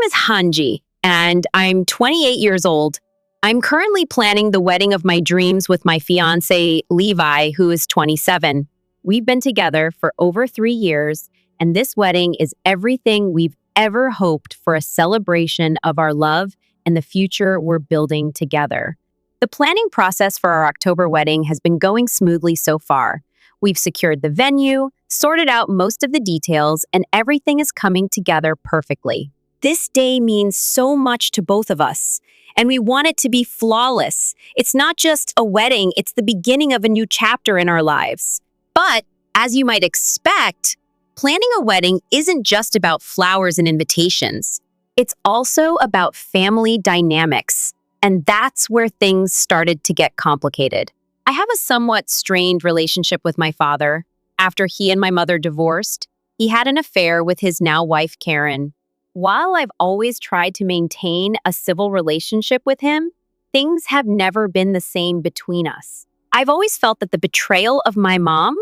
name is Hanji, and I'm 28 years old. I'm currently planning the wedding of my dreams with my fiance, Levi, who is 27. We've been together for over 3 years, and this wedding is everything we've ever hoped for, a celebration of our love and the future we're building together. The planning process for our October wedding has been going smoothly so far. We've secured the venue, sorted out most of the details, and everything is coming together perfectly. This day means so much to both of us, and we want it to be flawless. It's not just a wedding, it's the beginning of a new chapter in our lives. But, as you might expect, planning a wedding isn't just about flowers and invitations. It's also about family dynamics, and that's where things started to get complicated. I have a somewhat strained relationship with my father. After he and my mother divorced, he had an affair with his now wife, Karen. While I've always tried to maintain a civil relationship with him, things have never been the same between us. I've always felt that the betrayal of my mom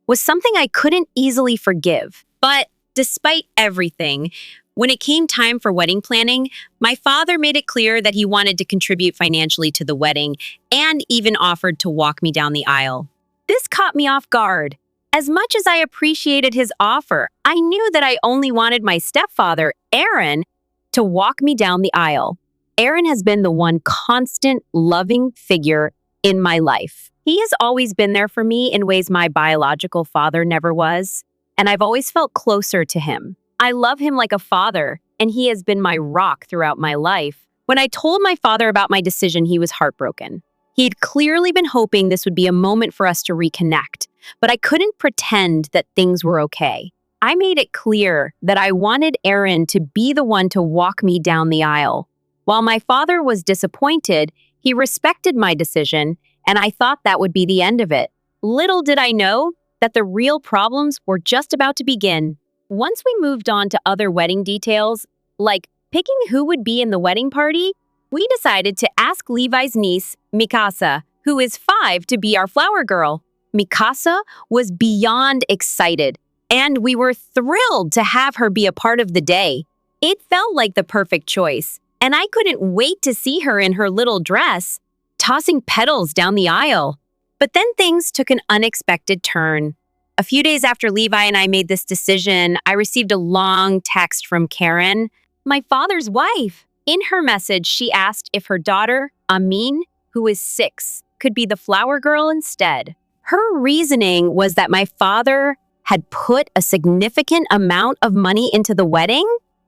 was something I couldn't easily forgive. But despite everything, when it came time for wedding planning, my father made it clear that he wanted to contribute financially to the wedding and even offered to walk me down the aisle. This caught me off guard. As much as I appreciated his offer, I knew that I only wanted my stepfather, Aaron, to walk me down the aisle. Aaron has been the one constant, loving figure in my life. He has always been there for me in ways my biological father never was, and I've always felt closer to him. I love him like a father, and he has been my rock throughout my life. When I told my father about my decision, he was heartbroken. He'd clearly been hoping this would be a moment for us to reconnect, but I couldn't pretend that things were okay. I made it clear that I wanted Aaron to be the one to walk me down the aisle. While my father was disappointed, he respected my decision, and I thought that would be the end of it. Little did I know that the real problems were just about to begin. Once we moved on to other wedding details, like picking who would be in the wedding party, we decided to ask Levi's niece, Mikasa, who is 5, to be our flower girl. Mikasa was beyond excited, and we were thrilled to have her be a part of the day. It felt like the perfect choice, and I couldn't wait to see her in her little dress, tossing petals down the aisle. But then things took an unexpected turn. A few days after Levi and I made this decision, I received a long text from Karen, my father's wife. In her message, she asked if her daughter, Amin, who is 6, could be the flower girl instead. Her reasoning was that my father had put a significant amount of money into the wedding,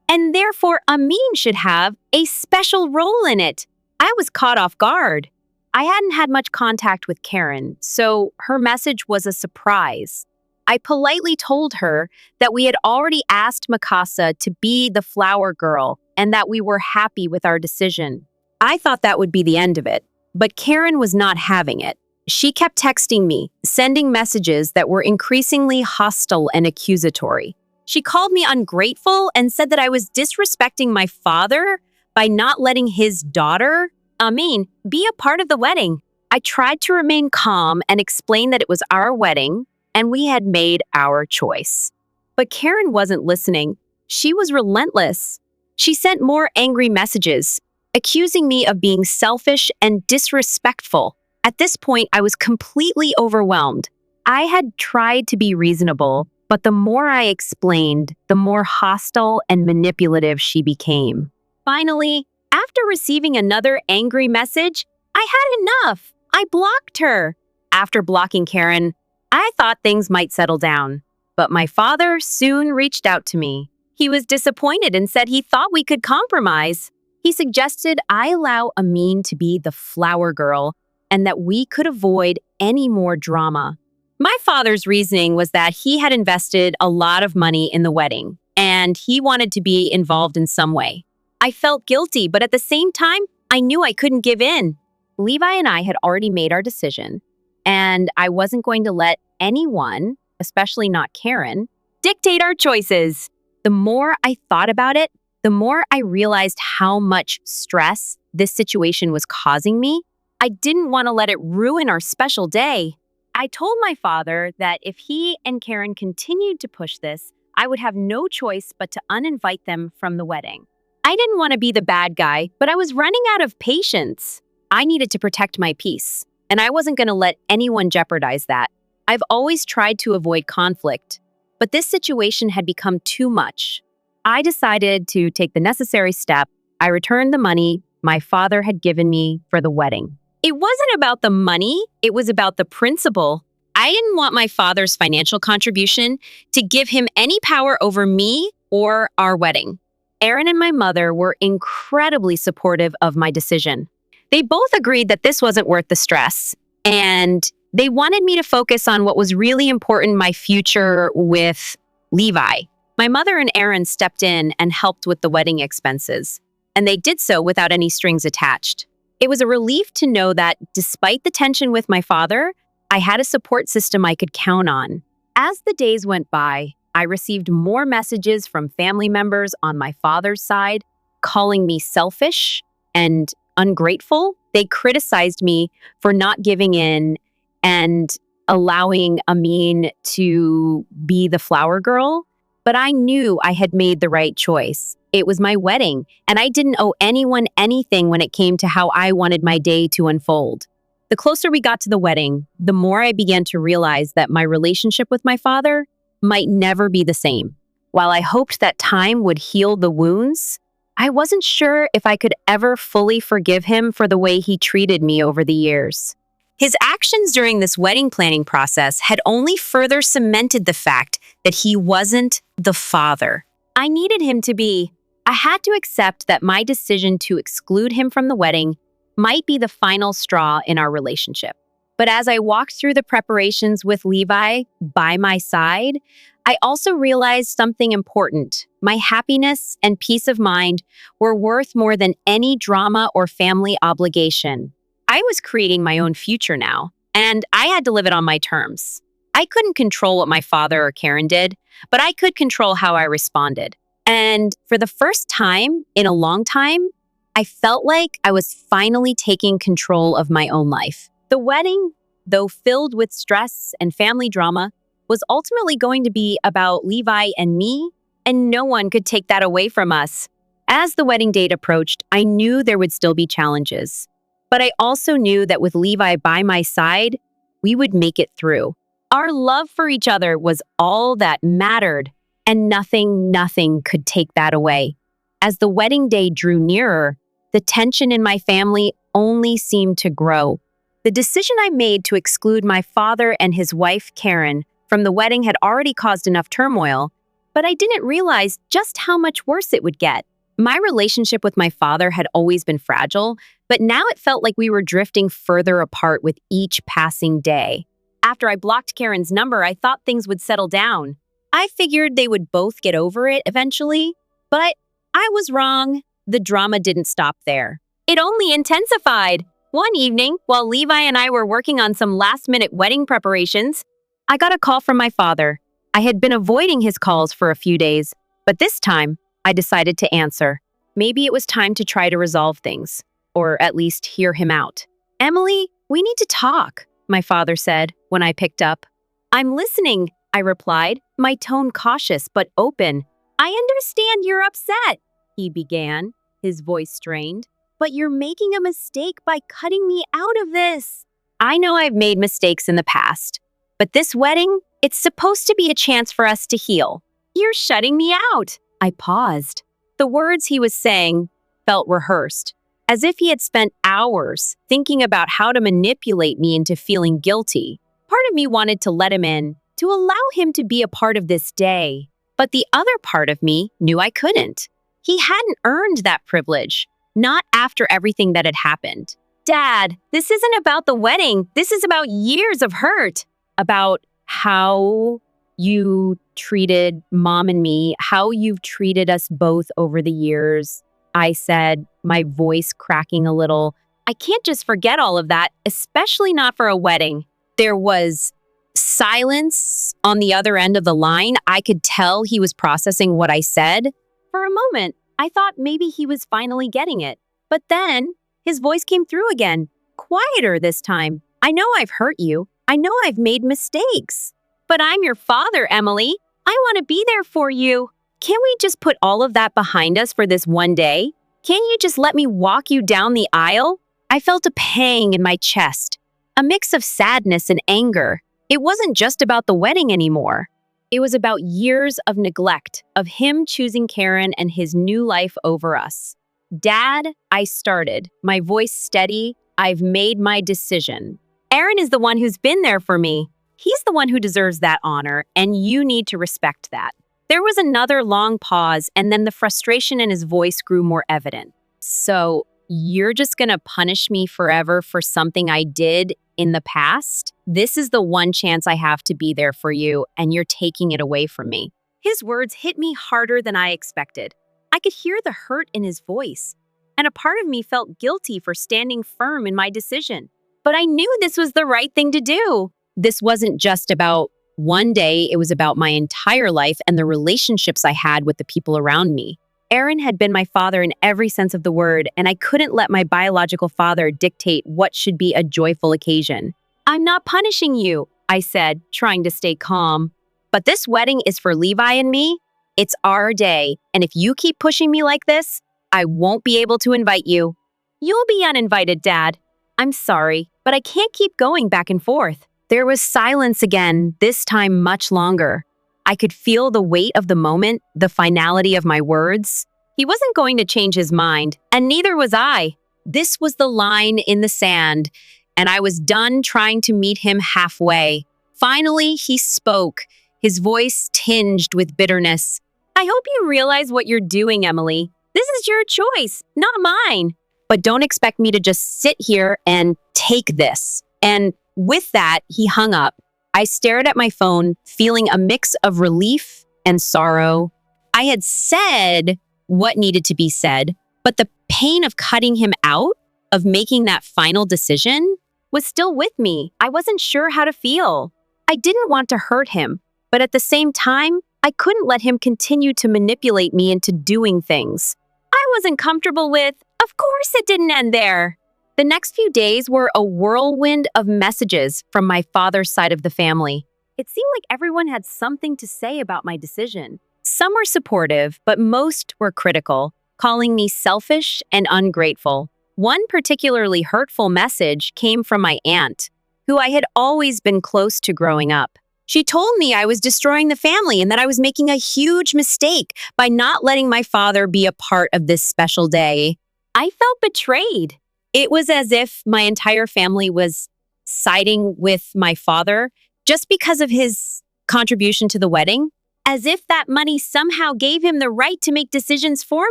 and therefore Amin should have a special role in it. I was caught off guard. I hadn't had much contact with Karen, so her message was a surprise. I politely told her that we had already asked Mikasa to be the flower girl and that we were happy with our decision. I thought that would be the end of it, but Karen was not having it. She kept texting me, sending messages that were increasingly hostile and accusatory. She called me ungrateful and said that I was disrespecting my father by not letting his daughter, Amin, be a part of the wedding. I tried to remain calm and explain that it was our wedding and we had made our choice. But Karen wasn't listening. She was relentless. She sent more angry messages, accusing me of being selfish and disrespectful. At this point, I was completely overwhelmed. I had tried to be reasonable, but the more I explained, the more hostile and manipulative she became. Finally, after receiving another angry message, I had enough. I blocked her. After blocking Karen, I thought things might settle down, but my father soon reached out to me. He was disappointed and said he thought we could compromise. He suggested I allow Amin to be the flower girl and that we could avoid any more drama. My father's reasoning was that he had invested a lot of money in the wedding, and he wanted to be involved in some way. I felt guilty, but at the same time, I knew I couldn't give in. Levi and I had already made our decision, and I wasn't going to let anyone, especially not Karen, dictate our choices. The more I thought about it, the more I realized how much stress this situation was causing me. I didn't want to let it ruin our special day. I told my father that if he and Karen continued to push this, I would have no choice but to uninvite them from the wedding. I didn't want to be the bad guy, but I was running out of patience. I needed to protect my peace, and I wasn't going to let anyone jeopardize that. I've always tried to avoid conflict, but this situation had become too much. I decided to take the necessary step. I returned the money my father had given me for the wedding. It wasn't about the money, it was about the principle. I didn't want my father's financial contribution to give him any power over me or our wedding. Aaron and my mother were incredibly supportive of my decision. They both agreed that this wasn't worth the stress, and they wanted me to focus on what was really important, my future with Levi. My mother and Aaron stepped in and helped with the wedding expenses, and they did so without any strings attached. It was a relief to know that despite the tension with my father, I had a support system I could count on. As the days went by, I received more messages from family members on my father's side, calling me selfish and ungrateful. They criticized me for not giving in and allowing Amin to be the flower girl. But I knew I had made the right choice. It was my wedding, and I didn't owe anyone anything when it came to how I wanted my day to unfold. The closer we got to the wedding, the more I began to realize that my relationship with my father might never be the same. While I hoped that time would heal the wounds, I wasn't sure if I could ever fully forgive him for the way he treated me over the years. His actions during this wedding planning process had only further cemented the fact that he wasn't the father I needed him to be. I had to accept that my decision to exclude him from the wedding might be the final straw in our relationship. But as I walked through the preparations with Levi by my side, I also realized something important. My happiness and peace of mind were worth more than any drama or family obligation. I was creating my own future now, and I had to live it on my terms. I couldn't control what my father or Karen did, but I could control how I responded. And for the first time in a long time, I felt like I was finally taking control of my own life. The wedding, though filled with stress and family drama, was ultimately going to be about Levi and me, and no one could take that away from us. As the wedding date approached, I knew there would still be challenges. But I also knew that with Levi by my side, we would make it through. Our love for each other was all that mattered, and nothing could take that away. As the wedding day drew nearer, the tension in my family only seemed to grow. The decision I made to exclude my father and his wife, Karen, from the wedding had already caused enough turmoil, but I didn't realize just how much worse it would get. My relationship with my father had always been fragile, but now it felt like we were drifting further apart with each passing day. After I blocked Karen's number, I thought things would settle down. I figured they would both get over it eventually, but I was wrong. The drama didn't stop there. It only intensified. One evening, while Levi and I were working on some last-minute wedding preparations, I got a call from my father. I had been avoiding his calls for a few days, but this time, I decided to answer. Maybe it was time to try to resolve things, or at least hear him out. "Emily, we need to talk," my father said when I picked up. "I'm listening," I replied, my tone cautious but open. "I understand you're upset," he began, his voice strained. "But you're making a mistake by cutting me out of this." I know I've made mistakes in the past, but this wedding, it's supposed to be a chance for us to heal. "You're shutting me out." I paused. The words he was saying felt rehearsed, as if he had spent hours thinking about how to manipulate me into feeling guilty. Part of me wanted to let him in, to allow him to be a part of this day, but the other part of me knew I couldn't. He hadn't earned that privilege, not after everything that had happened. "Dad, this isn't about the wedding. This is about years of hurt. About how you treated Mom and me, how you've treated us both over the years," I said, my voice cracking a little. "I can't just forget all of that, especially not for a wedding." There was silence on the other end of the line. I could tell he was processing what I said. For a moment, I thought maybe he was finally getting it. But then his voice came through again, quieter this time. "I know I've hurt you. I know I've made mistakes. But I'm your father, Emily. I want to be there for you." Can't we just put all of that behind us for this one day? Can't you just let me walk you down the aisle? I felt a pang in my chest, a mix of sadness and anger. It wasn't just about the wedding anymore. It was about years of neglect, of him choosing Karen and his new life over us. Dad, I started, my voice steady. I've made my decision. Aaron is the one who's been there for me. He's the one who deserves that honor, and you need to respect that. There was another long pause, and then the frustration in his voice grew more evident. So, you're just gonna punish me forever for something I did in the past? This is the one chance I have to be there for you, and you're taking it away from me. His words hit me harder than I expected. I could hear the hurt in his voice, and a part of me felt guilty for standing firm in my decision. But I knew this was the right thing to do. This wasn't just about one day, it was about my entire life and the relationships I had with the people around me. Aaron had been my father in every sense of the word, and I couldn't let my biological father dictate what should be a joyful occasion. I'm not punishing you, I said, trying to stay calm. But this wedding is for Levi and me. It's our day, and if you keep pushing me like this, I won't be able to invite you. You'll be uninvited, Dad. I'm sorry, but I can't keep going back and forth. There was silence again, this time much longer. I could feel the weight of the moment, the finality of my words. He wasn't going to change his mind, and neither was I. This was the line in the sand, and I was done trying to meet him halfway. Finally, he spoke, his voice tinged with bitterness. I hope you realize what you're doing, Emily. This is your choice, not mine. But don't expect me to just sit here and take this. And with that, he hung up. I stared at my phone, feeling a mix of relief and sorrow. I had said what needed to be said, but the pain of cutting him out, of making that final decision, was still with me. I wasn't sure how to feel. I didn't want to hurt him, but at the same time, I couldn't let him continue to manipulate me into doing things I wasn't comfortable with. Of course it didn't end there. The next few days were a whirlwind of messages from my father's side of the family. It seemed like everyone had something to say about my decision. Some were supportive, but most were critical, calling me selfish and ungrateful. One particularly hurtful message came from my aunt, who I had always been close to growing up. She told me I was destroying the family and that I was making a huge mistake by not letting my father be a part of this special day. I felt betrayed. It was as if my entire family was siding with my father just because of his contribution to the wedding, as if that money somehow gave him the right to make decisions for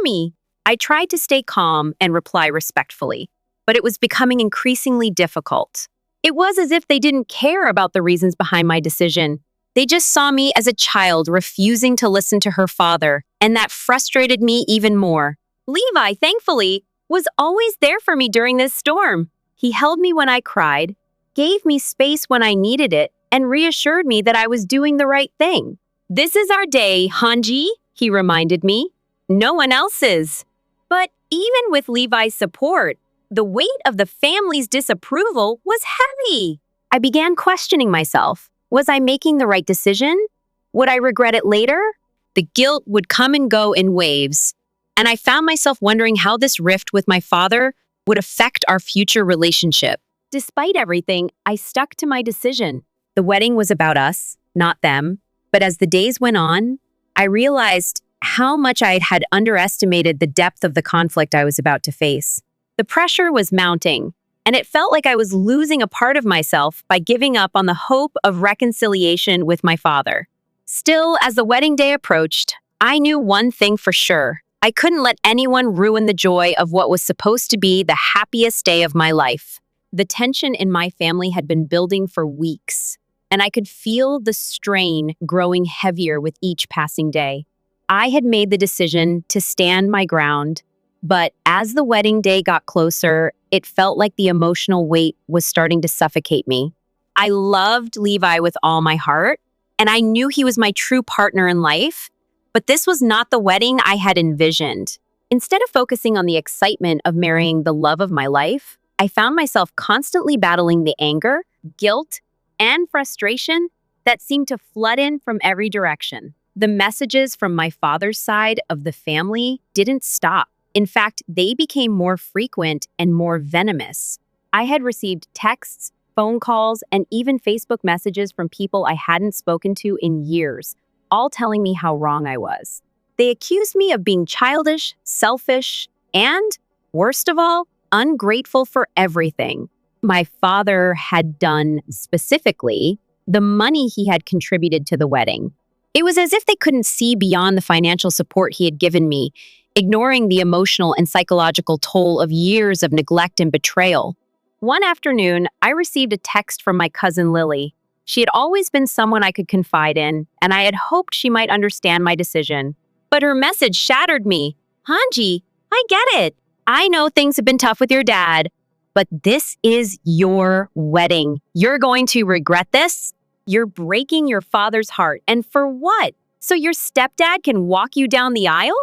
me. I tried to stay calm and reply respectfully, but it was becoming increasingly difficult. It was as if they didn't care about the reasons behind my decision. They just saw me as a child refusing to listen to her father, and that frustrated me even more. Levi, thankfully, was always there for me during this storm. He held me when I cried, gave me space when I needed it, and reassured me that I was doing the right thing. This is our day, Hanji, he reminded me. No one else's. But even with Levi's support, the weight of the family's disapproval was heavy. I began questioning myself. Was I making the right decision? Would I regret it later? The guilt would come and go in waves, and I found myself wondering how this rift with my father would affect our future relationship. Despite everything, I stuck to my decision. The wedding was about us, not them. But as the days went on, I realized how much I had underestimated the depth of the conflict I was about to face. The pressure was mounting, and it felt like I was losing a part of myself by giving up on the hope of reconciliation with my father. Still, as the wedding day approached, I knew one thing for sure. I couldn't let anyone ruin the joy of what was supposed to be the happiest day of my life. The tension in my family had been building for weeks, and I could feel the strain growing heavier with each passing day. I had made the decision to stand my ground, but as the wedding day got closer, it felt like the emotional weight was starting to suffocate me. I loved Levi with all my heart, and I knew he was my true partner in life, but this was not the wedding I had envisioned. Instead of focusing on the excitement of marrying the love of my life, I found myself constantly battling the anger, guilt, and frustration that seemed to flood in from every direction. The messages from my father's side of the family didn't stop. In fact, they became more frequent and more venomous. I had received texts, phone calls, and even Facebook messages from people I hadn't spoken to in years, all telling me how wrong I was. They accused me of being childish, selfish, and, worst of all, ungrateful for everything my father had done specifically, the money he had contributed to the wedding. It was as if they couldn't see beyond the financial support he had given me, ignoring the emotional and psychological toll of years of neglect and betrayal. One afternoon, I received a text from my cousin Lily. She had always been someone I could confide in, and I had hoped she might understand my decision. But her message shattered me. Hanji, I get it. I know things have been tough with your dad, but this is your wedding. You're going to regret this. You're breaking your father's heart. And for what? So your stepdad can walk you down the aisle?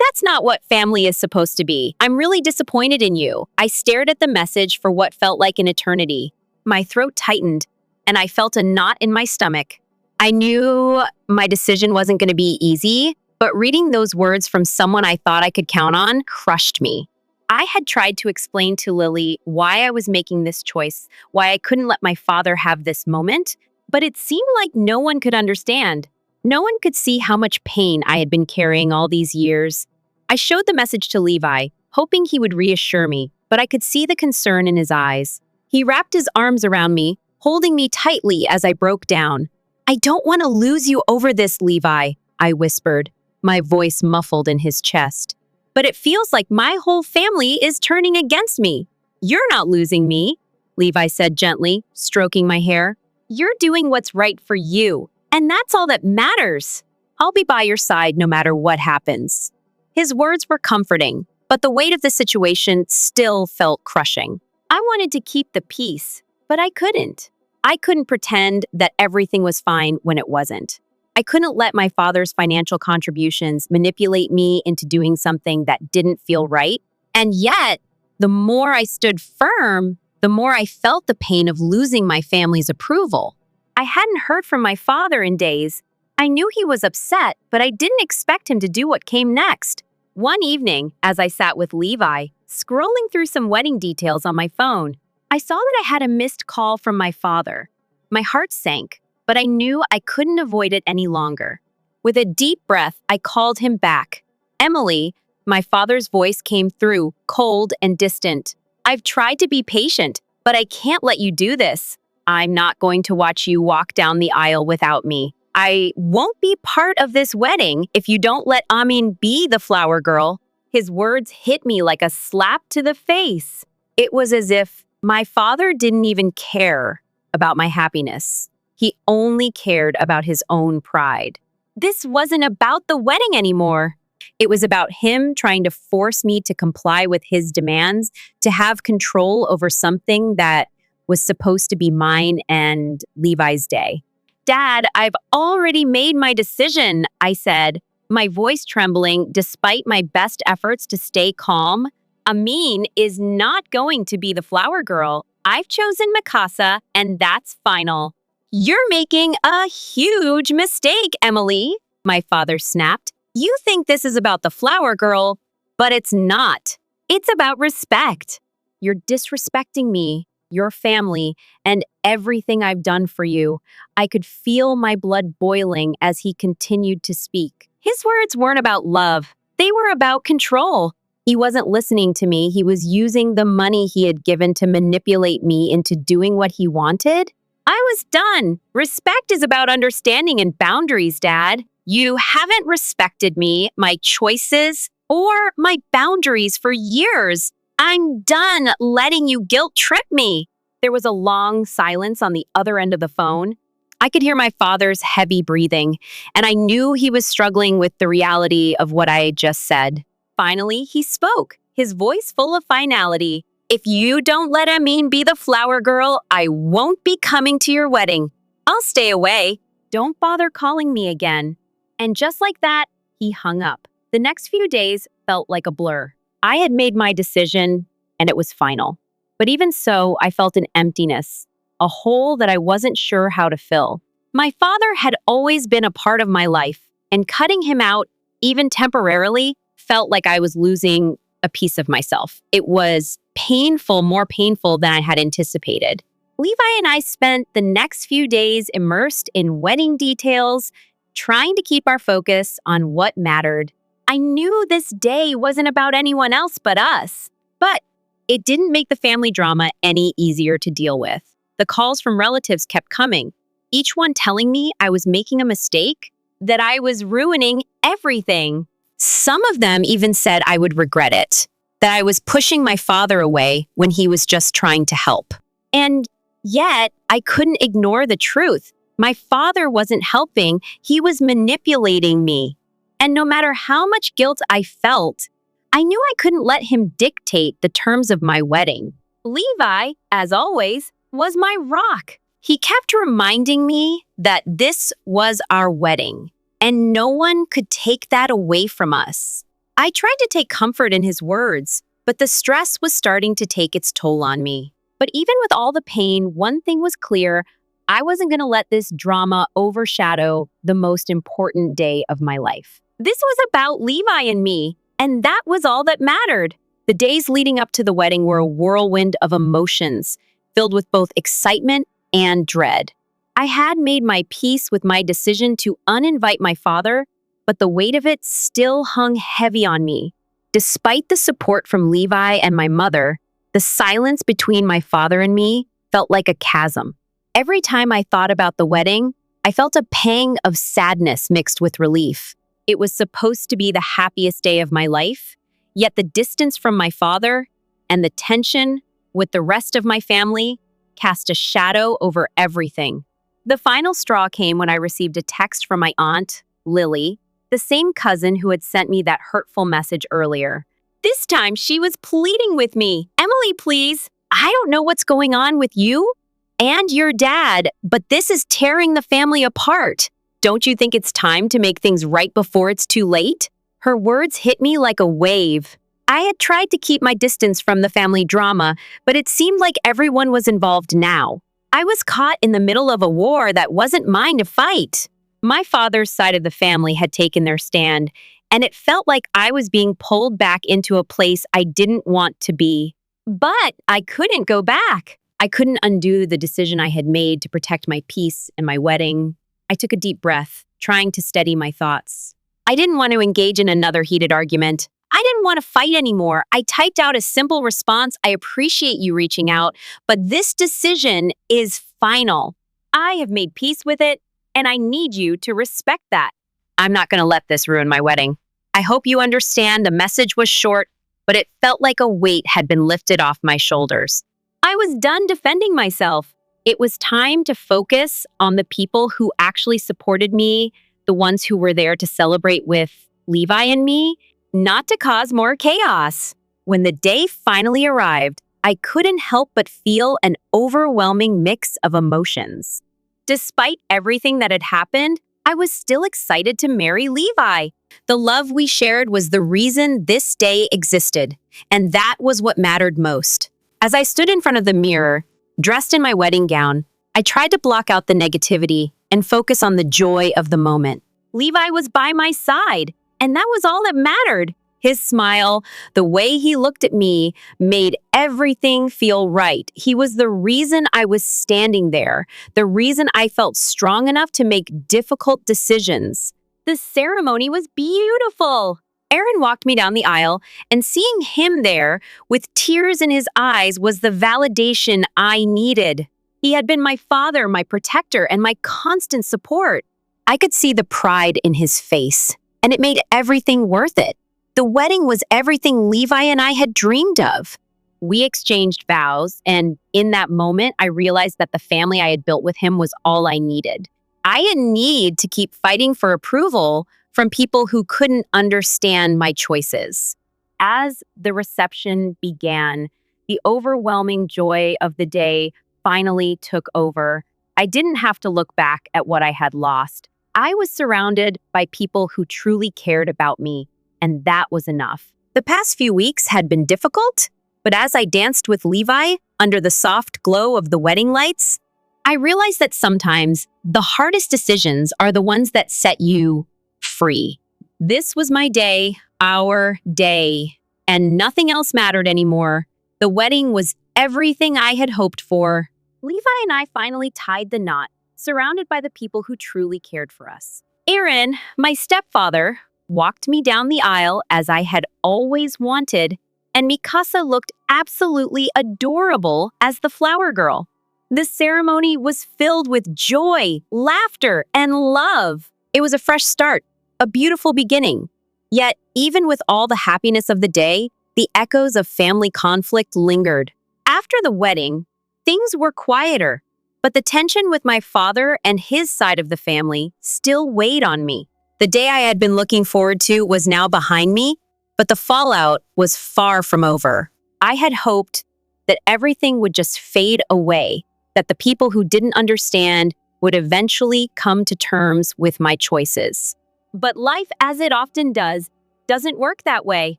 That's not what family is supposed to be. I'm really disappointed in you. I stared at the message for what felt like an eternity. My throat tightened, and I felt a knot in my stomach. I knew my decision wasn't going to be easy, but reading those words from someone I thought I could count on crushed me. I had tried to explain to Lily why I was making this choice, why I couldn't let my father have this moment, but it seemed like no one could understand. No one could see how much pain I had been carrying all these years. I showed the message to Levi, hoping he would reassure me, but I could see the concern in his eyes. He wrapped his arms around me, holding me tightly as I broke down. I don't want to lose you over this, Levi, I whispered, my voice muffled in his chest. But it feels like my whole family is turning against me. You're not losing me, Levi said gently, stroking my hair. You're doing what's right for you, and that's all that matters. I'll be by your side no matter what happens. His words were comforting, but the weight of the situation still felt crushing. I wanted to keep the peace, but I couldn't. I couldn't pretend that everything was fine when it wasn't. I couldn't let my father's financial contributions manipulate me into doing something that didn't feel right. And yet, the more I stood firm, the more I felt the pain of losing my family's approval. I hadn't heard from my father in days. I knew he was upset, but I didn't expect him to do what came next. One evening, as I sat with Levi, scrolling through some wedding details on my phone, I saw that I had a missed call from my father. My heart sank, but I knew I couldn't avoid it any longer. With a deep breath, I called him back. Emily, my father's voice came through, cold and distant. I've tried to be patient, but I can't let you do this. I'm not going to watch you walk down the aisle without me. I won't be part of this wedding if you don't let Amin be the flower girl. His words hit me like a slap to the face. It was as if my father didn't even care about my happiness. He only cared about his own pride. This wasn't about the wedding anymore. It was about him trying to force me to comply with his demands, to have control over something that was supposed to be mine and Levi's day. Dad, I've already made my decision, I said, my voice trembling despite my best efforts to stay calm. Amin is not going to be the flower girl. I've chosen Mikasa, and that's final. You're making a huge mistake, Emily, my father snapped. You think this is about the flower girl, but it's not. It's about respect. You're disrespecting me, your family, and everything I've done for you. I could feel my blood boiling as he continued to speak. His words weren't about love. They were about control. He wasn't listening to me. He was using the money he had given to manipulate me into doing what he wanted. I was done. Respect is about understanding and boundaries, Dad. You haven't respected me, my choices, or my boundaries for years. I'm done letting you guilt trip me. There was a long silence on the other end of the phone. I could hear my father's heavy breathing, and I knew he was struggling with the reality of what I had just said. Finally, he spoke, his voice full of finality. If you don't let Amin be the flower girl, I won't be coming to your wedding. I'll stay away. Don't bother calling me again. And just like that, he hung up. The next few days felt like a blur. I had made my decision, and it was final. But even so, I felt an emptiness, a hole that I wasn't sure how to fill. My father had always been a part of my life, and cutting him out, even temporarily, felt like I was losing a piece of myself. It was painful, more painful than I had anticipated. Levi and I spent the next few days immersed in wedding details, trying to keep our focus on what mattered. I knew this day wasn't about anyone else but us, but it didn't make the family drama any easier to deal with. The calls from relatives kept coming, each one telling me I was making a mistake, that I was ruining everything. Some of them even said I would regret it, that I was pushing my father away when he was just trying to help. And yet, I couldn't ignore the truth. My father wasn't helping, he was manipulating me. And no matter how much guilt I felt, I knew I couldn't let him dictate the terms of my wedding. Levi, as always, was my rock. He kept reminding me that this was our wedding, and no one could take that away from us. I tried to take comfort in his words, but the stress was starting to take its toll on me. But even with all the pain, one thing was clear: I wasn't going to let this drama overshadow the most important day of my life. This was about Levi and me, and that was all that mattered. The days leading up to the wedding were a whirlwind of emotions, filled with both excitement and dread. I had made my peace with my decision to uninvite my father, but the weight of it still hung heavy on me. Despite the support from Levi and my mother, the silence between my father and me felt like a chasm. Every time I thought about the wedding, I felt a pang of sadness mixed with relief. It was supposed to be the happiest day of my life, yet the distance from my father and the tension with the rest of my family cast a shadow over everything. The final straw came when I received a text from my aunt, Lily, the same cousin who had sent me that hurtful message earlier. This time she was pleading with me, "Emily, please, I don't know what's going on with you and your dad, but this is tearing the family apart. Don't you think it's time to make things right before it's too late?" Her words hit me like a wave. I had tried to keep my distance from the family drama, but it seemed like everyone was involved now. I was caught in the middle of a war that wasn't mine to fight. My father's side of the family had taken their stand, and it felt like I was being pulled back into a place I didn't want to be. But I couldn't go back. I couldn't undo the decision I had made to protect my peace and my wedding. I took a deep breath, trying to steady my thoughts. I didn't want to engage in another heated argument. I didn't want to fight anymore. I typed out a simple response: "I appreciate you reaching out, but this decision is final. I have made peace with it, and I need you to respect that. I'm not going to let this ruin my wedding. I hope you understand the message was short, but it felt like a weight had been lifted off my shoulders." I was done defending myself. It was time to focus on the people who actually supported me, the ones who were there to celebrate with Levi and me, not to cause more chaos. When the day finally arrived, I couldn't help but feel an overwhelming mix of emotions. Despite everything that had happened, I was still excited to marry Levi. The love we shared was the reason this day existed, and that was what mattered most. As I stood in front of the mirror, dressed in my wedding gown, I tried to block out the negativity and focus on the joy of the moment. Levi was by my side, and that was all that mattered. His smile, the way he looked at me, made everything feel right. He was the reason I was standing there, the reason I felt strong enough to make difficult decisions. The ceremony was beautiful. Aaron walked me down the aisle, and seeing him there with tears in his eyes was the validation I needed. He had been my father, my protector, and my constant support. I could see the pride in his face, and it made everything worth it. The wedding was everything Levi and I had dreamed of. We exchanged vows, and in that moment, I realized that the family I had built with him was all I needed. I didn't need to keep fighting for approval from people who couldn't understand my choices. As the reception began, the overwhelming joy of the day finally took over. I didn't have to look back at what I had lost. I was surrounded by people who truly cared about me, and that was enough. The past few weeks had been difficult, but as I danced with Levi under the soft glow of the wedding lights, I realized that sometimes the hardest decisions are the ones that set you free. free. This was my day, our day, and nothing else mattered anymore. The wedding was everything I had hoped for. Levi and I finally tied the knot, surrounded by the people who truly cared for us. Aaron, my stepfather, walked me down the aisle as I had always wanted, and Mikasa looked absolutely adorable as the flower girl. The ceremony was filled with joy, laughter, and love. It was a fresh start, a beautiful beginning. Yet, even with all the happiness of the day, the echoes of family conflict lingered. After the wedding, things were quieter, but the tension with my father and his side of the family still weighed on me. The day I had been looking forward to was now behind me, but the fallout was far from over. I had hoped that everything would just fade away, that the people who didn't understand would eventually come to terms with my choices. But life, as it often does, doesn't work that way.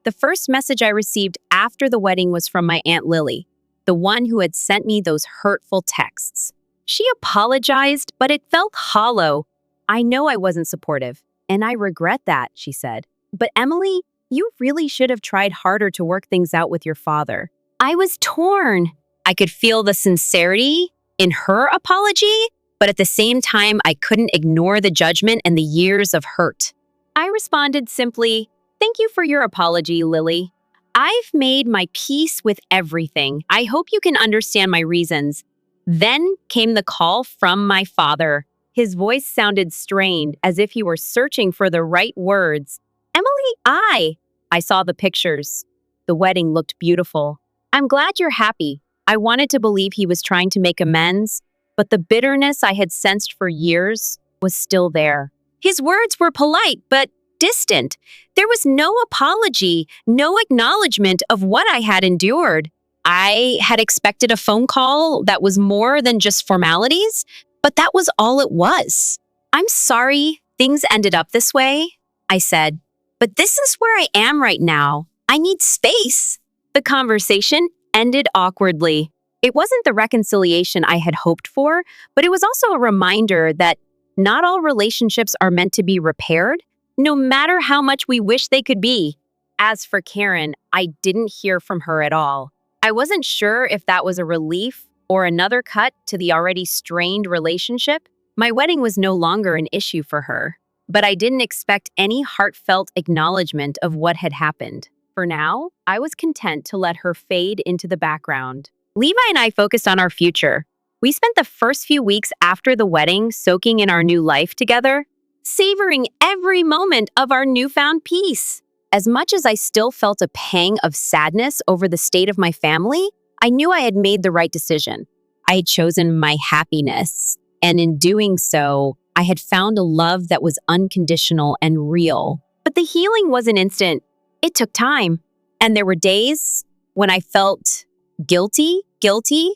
The first message I received after the wedding was from my Aunt Lily, the one who had sent me those hurtful texts. She apologized, but it felt hollow. I know I wasn't supportive, and I regret that, she said. But Emily, you really should have tried harder to work things out with your father. I was torn. I could feel the sincerity in her apology, but at the same time, I couldn't ignore the judgment and the years of hurt. I responded simply, "Thank you for your apology, Lily. I've made my peace with everything. I hope you can understand my reasons." Then came the call from my father. His voice sounded strained, as if he were searching for the right words. "Emily, I saw the pictures. The wedding looked beautiful. I'm glad you're happy." I wanted to believe he was trying to make amends, but the bitterness I had sensed for years was still there. His words were polite, but distant. There was no apology, no acknowledgement of what I had endured. I had expected a phone call that was more than just formalities, but that was all it was. "I'm sorry things ended up this way," I said, "but this is where I am right now. I need space." The conversation ended awkwardly. It wasn't the reconciliation I had hoped for, but it was also a reminder that not all relationships are meant to be repaired, no matter how much we wish they could be. As for Karen, I didn't hear from her at all. I wasn't sure if that was a relief or another cut to the already strained relationship. My wedding was no longer an issue for her, but I didn't expect any heartfelt acknowledgement of what had happened. For now, I was content to let her fade into the background. Levi and I focused on our future. We spent the first few weeks after the wedding soaking in our new life together, savoring every moment of our newfound peace. As much as I still felt a pang of sadness over the state of my family, I knew I had made the right decision. I had chosen my happiness, and in doing so, I had found a love that was unconditional and real. But the healing wasn't instant. It took time. And there were days when I felt guilty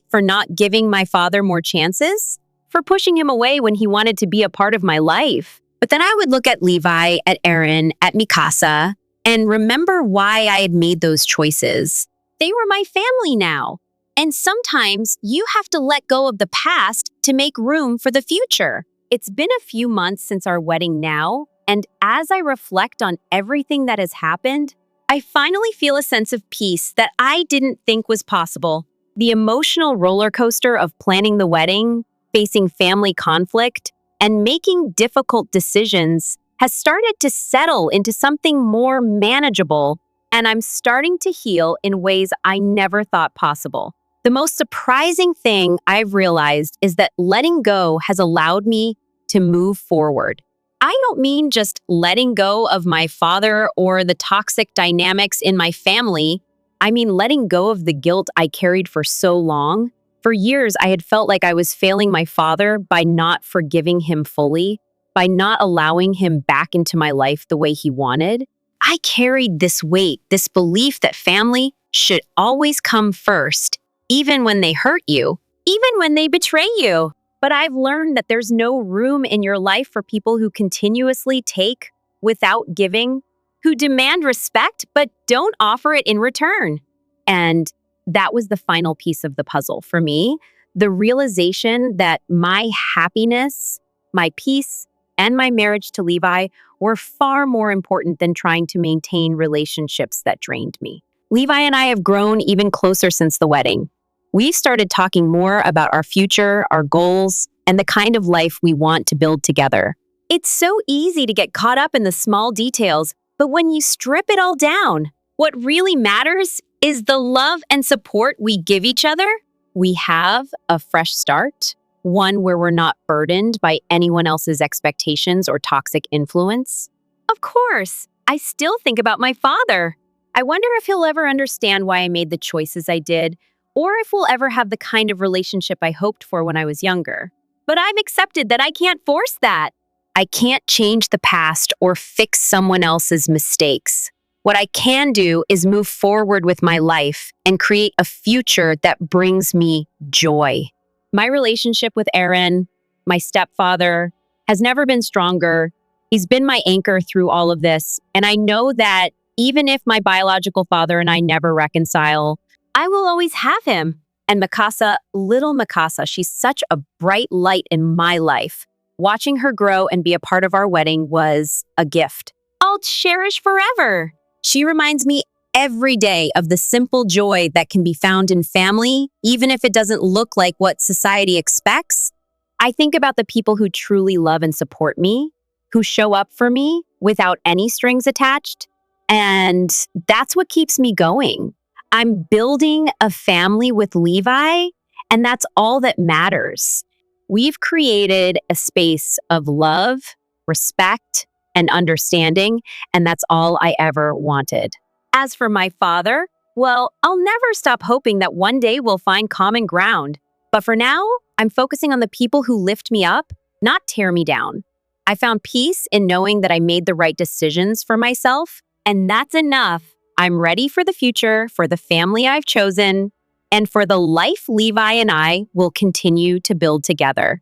for not giving my father more chances, for pushing him away when he wanted to be a part of my life. But then I would look at Levi, at Aaron, at Mikasa, and remember why I had made those choices. They were my family now. And sometimes you have to let go of the past to make room for the future. It's been a few months since our wedding now, and as I reflect on everything that has happened, I finally feel a sense of peace that I didn't think was possible. The emotional roller coaster of planning the wedding, facing family conflict, and making difficult decisions has started to settle into something more manageable, and I'm starting to heal in ways I never thought possible. The most surprising thing I've realized is that letting go has allowed me to move forward. I don't mean just letting go of my father or the toxic dynamics in my family. I mean letting go of the guilt I carried for so long. For years, I had felt like I was failing my father by not forgiving him fully, by not allowing him back into my life the way he wanted. I carried this weight, this belief that family should always come first, even when they hurt you, even when they betray you. But I've learned that there's no room in your life for people who continuously take without giving, who demand respect but don't offer it in return. And that was the final piece of the puzzle for me, the realization that my happiness, my peace, and my marriage to Levi were far more important than trying to maintain relationships that drained me. Levi and I have grown even closer since the wedding. We started talking more about our future, our goals, and the kind of life we want to build together. It's so easy to get caught up in the small details, but when you strip it all down, what really matters is the love and support we give each other. We have a fresh start, one where we're not burdened by anyone else's expectations or toxic influence. Of course, I still think about my father. I wonder if he'll ever understand why I made the choices I did, or if we'll ever have the kind of relationship I hoped for when I was younger. But I've accepted that I can't force that. I can't change the past or fix someone else's mistakes. What I can do is move forward with my life and create a future that brings me joy. My relationship with Aaron, my stepfather, has never been stronger. He's been my anchor through all of this, and I know that even if my biological father and I never reconcile, I will always have him. And Mikasa, little Mikasa, she's such a bright light in my life. Watching her grow and be a part of our wedding was a gift I'll cherish forever. She reminds me every day of the simple joy that can be found in family, even if it doesn't look like what society expects. I think about the people who truly love and support me, who show up for me without any strings attached, and that's what keeps me going. I'm building a family with Levi, and that's all that matters. We've created a space of love, respect, and understanding, and that's all I ever wanted. As for my father, well, I'll never stop hoping that one day we'll find common ground. But for now, I'm focusing on the people who lift me up, not tear me down. I found peace in knowing that I made the right decisions for myself, and that's enough. I'm ready for the future, for the family I've chosen, and for the life Levi and I will continue to build together.